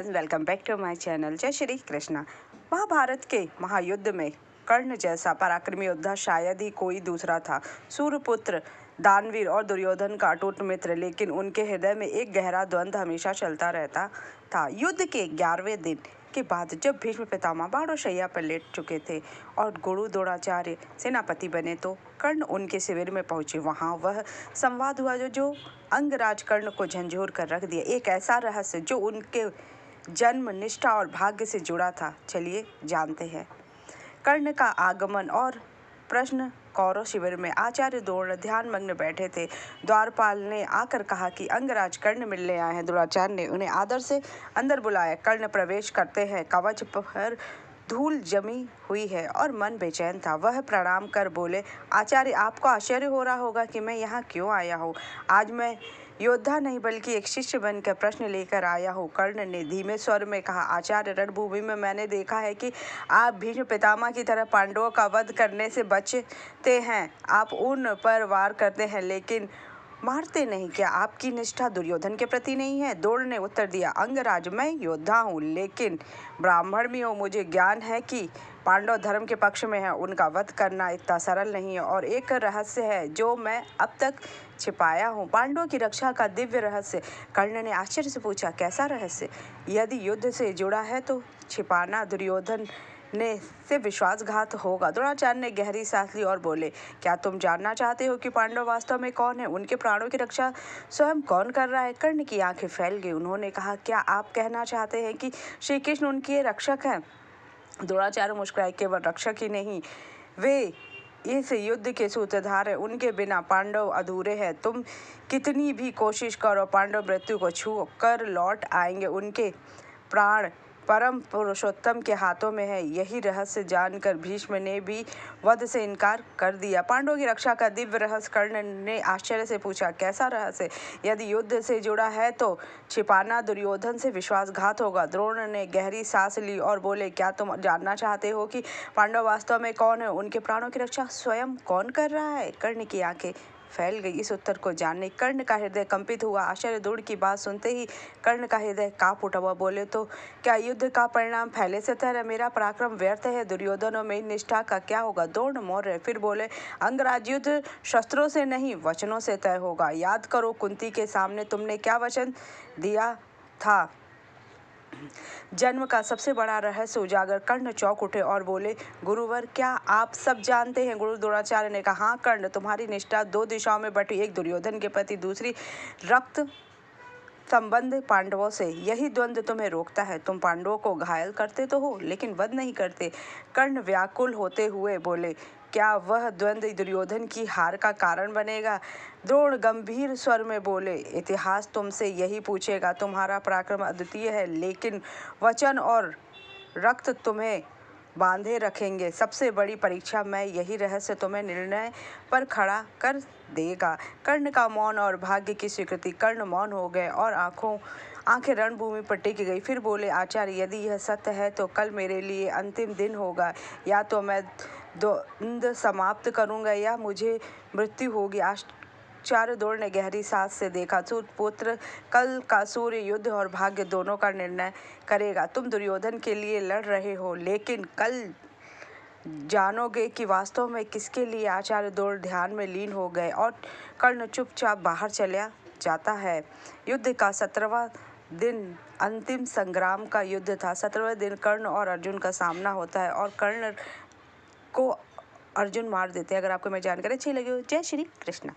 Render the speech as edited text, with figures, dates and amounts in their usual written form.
Welcome back to my channel. जय श्री कृष्णा। महाभारत के महायुद्ध में कर्ण जैसा पराक्रमी योद्धा शायद ही कोई दूसरा था। सूर्यपुत्र, दानवीर और दुर्योधन का अटूट मित्र, लेकिन उनके हृदय में एक गहरा द्वंद्व हमेशा चलता रहता था। युद्ध के 11वें दिन के बाद जब भीष्म पितामह बाणों शैया पर लेट चुके थे और गुरु द्रोणाचार्य सेनापति बने, तो कर्ण उनके शिविर में पहुंचे। वहां वह संवाद हुआ जो अंगराज कर्ण को झंझोर कर रख दिया। एक ऐसा रहस्य जो उनके जन्म, निष्ठा और भाग्य से जुड़ा था। चलिए जानते हैं। कर्ण का आगमन और प्रश्न। कौरव शिविर में आचार्य द्रोण ध्यानमग्न बैठे थे। द्वारपाल ने आकर कहा कि अंगराज कर्ण मिलने आए हैं। द्रोणाचार्य ने उन्हें आदर से अंदर बुलाया। कर्ण प्रवेश करते हैं। कवच पर धूल जमी हुई है और मन बेचैन था। वह प्रणाम कर बोले, आचार्य, आपको आश्चर्य हो रहा होगा कि मैं यहाँ क्यों आया हूँ। आज मैं योद्धा नहीं बल्कि एक शिष्य बनकर प्रश्न लेकर आया हूँ। कर्ण ने धीमे स्वर में कहा, आचार्य, रणभूमि में मैंने देखा है कि आप भीष्म पितामह की तरह पांडवों का वध करने से बचते हैं। आप उन पर वार करते हैं लेकिन मारते नहीं। क्या आपकी निष्ठा दुर्योधन के प्रति नहीं है? द्रोण ने उत्तर दिया, अंगराज, मैं योद्धा हूँ लेकिन ब्राह्मण भी हूँ। मुझे ज्ञान है कि पांडव धर्म के पक्ष में है। उनका वध करना इतना सरल नहीं है और एक रहस्य है जो मैं अब तक छिपाया हूँ, पांडवों की रक्षा का दिव्य रहस्य। कर्ण ने आश्चर्य से पूछा, कैसा रहस्य? यदि युद्ध से जुड़ा है तो छिपाना दुर्योधन ने से विश्वासघात होगा। द्रोणाचार्य ने गहरी सांस ली और बोले, क्या तुम जानना चाहते हो कि पांडव वास्तव में कौन है? उनके प्राणों की रक्षा स्वयं कौन कर रहा है? कर्ण की आंखें फैल गई। उन्होंने कहा, क्या आप कहना चाहते हैं कि श्री कृष्ण उनके रक्षक हैं? द्रोणाचार्य मुस्कुराए, केवल रक्षक ही नहीं, वे इस युद्ध के सूत्रधार हैं। उनके बिना पांडव अधूरे हैं। तुम कितनी भी कोशिश करो, पांडव मृत्यु को छू कर लौट आएंगे। उनके प्राण परम पुरुषोत्तम के हाथों में है। यही रहस्य जानकर भीष्म ने भी वध से इनकार कर दिया। पांडवों की रक्षा का दिव्य रहस्य। कर्ण ने आश्चर्य से पूछा, कैसा रहस्य? यदि युद्ध से जुड़ा है तो छिपाना दुर्योधन से विश्वासघात होगा। द्रोण ने गहरी सांस ली और बोले, क्या तुम जानना चाहते हो कि पांडव वास्तव में कौन है? उनके प्राणों की रक्षा स्वयं कौन कर रहा है? कर्ण की आंखें फैल गई। इस उत्तर को जानने कर्ण का हृदय कंपित हुआ। आचार्य द्रोण की बात सुनते ही कर्ण का हृदय कांप उठा। हुआ बोले, तो क्या युद्ध का परिणाम पहले से तय है? मेरा पराक्रम व्यर्थ है? दुर्योधन और मेरी निष्ठा का क्या होगा? द्रोण मौर्य फिर बोले, अंगराज, युद्ध शस्त्रों से नहीं वचनों से तय होगा। याद करो, कुंती के सामने तुमने क्या वचन दिया था? जन्म का सबसे बड़ा रहस्य उजागर। कर्ण चौंक उठे और बोले, गुरुवर, क्या आप सब जानते हैं? गुरु द्रोणाचार्य ने कहा, हाँ कर्ण, तुम्हारी निष्ठा दो दिशाओं में बटी, एक दुर्योधन के प्रति, दूसरी रक्त संबंध पांडवों से। यही द्वंद्व तुम्हें रोकता है। तुम पांडवों को घायल करते तो हो लेकिन वध नहीं करते। कर्ण व्याकुल होते हुए बोले, क्या वह द्वंद्व दुर्योधन की हार का कारण बनेगा? द्रोण गंभीर स्वर में बोले, इतिहास तुमसे यही पूछेगा। तुम्हारा पराक्रम अद्वितीय है लेकिन वचन और रक्त तुम्हें बांधे रखेंगे। सबसे बड़ी परीक्षा में यही रहस्य तुम्हें निर्णय पर खड़ा कर देगा। कर्ण का मौन और भाग्य की स्वीकृति। कर्ण मौन हो गए और आंखें रणभूमि पर टिक गई। फिर बोले, आचार्य, यदि यह सत्य है तो कल मेरे लिए अंतिम दिन होगा। या तो मैं द्वंद्व समाप्त करूंगा या मुझे मृत्यु होगी। आचार्य द्रोण ने गहरी सांस से देखा। सूर्यपुत्र, कल का सूर्य युद्ध और भाग्य दोनों का निर्णय करेगा। तुम दुर्योधन के लिए लड़ रहे हो लेकिन कल जानोगे कि वास्तव में किसके लिए। आचार्य द्रोण ध्यान में लीन हो गए और कर्ण चुपचाप बाहर चला जाता है। युद्ध का 17वां दिन अंतिम संग्राम का युद्ध था। 17वें दिन कर्ण और अर्जुन का सामना होता है और कर्ण को अर्जुन मार देते हैं। अगर आपको मेरी जानकारी अच्छी लगी हो, जय श्री कृष्ण।